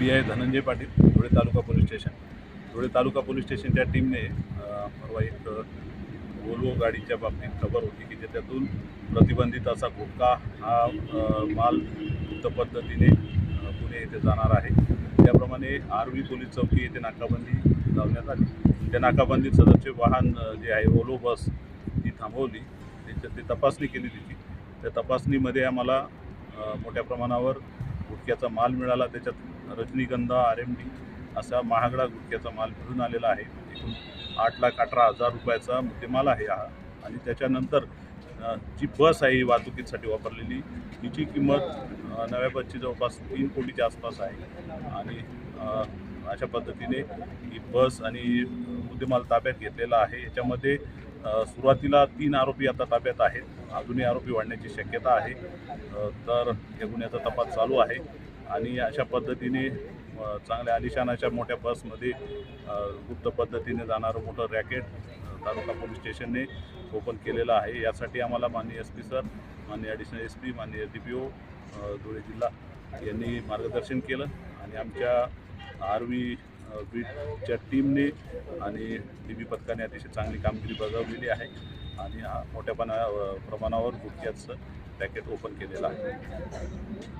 PI Dhananjay Patil, Dhule तालुका police station. Dhule तालुका police स्टेशनच्या टीमने परवा एक वोल्वो गाडीच्या बाबतीत खबर होती की त्याच्यातून प्रतिबंधित असा गुटखा हा माल मुक्त पद्धतीने पुणे येथे जाणार आहे. त्याप्रमाणे आर्वी पोलीस चौकी येथे नाकाबंदी लावण्यात आली. त्या नाकाबंदीत सदरचे वाहन जे आहे वोल्वो बस ती थांबवली, ती तपासणी केली तिची. त्या तपासणीमध्ये आम्हाला मोठ्या प्रमाणावर गुटख्याचा माल मिळाला. त्याच्यात रजनीगंधा RMD असा महागडा गुटख्याचा माल मिळून आलेला आहे. एकूण 8,18,000 रुपयाचा मुद्देमाल आहे हा. आणि त्याच्यानंतर जी बस आहे ही वाहतुकीसाठी वापरलेली, तिची किंमत नव्या बसची जवळपास 3 कोटीच्या आसपास आहे. आणि अशा पद्धतीने ही बस आणि मुद्देमाल ताब्यात घेतलेला आहे. याच्यामध्ये सुरुवातीला 3 आरोपी आता ताब्यात आहेत. अजूनही आरोपी वाढण्याची शक्यता आहे. तर या गुन्ह्याचा तपास चालू आहे. आणि अशा पद्धतीने चांगल्या आलिशान अशा मोठ्या बसमध्ये गुप्त पद्धतीने जाणारं मोठं रॅकेट तालुका पोलीस स्टेशनने ओपन केलेलं आहे. यासाठी आम्हाला माननीय SP सर, माननीय ॲडिशनल SP, माननीय DPO धुळे जिल्हा यांनी मार्गदर्शन केलं. आणि आमच्या आर्वी बीटच्या टीमने आणि DB पथकाने अतिशय चांगली कामगिरी बजावलेली आहे. आणि हा मोठ्या प्रमाणावर गुटख्याचं पॅकेट ओपन केलेलं आहे.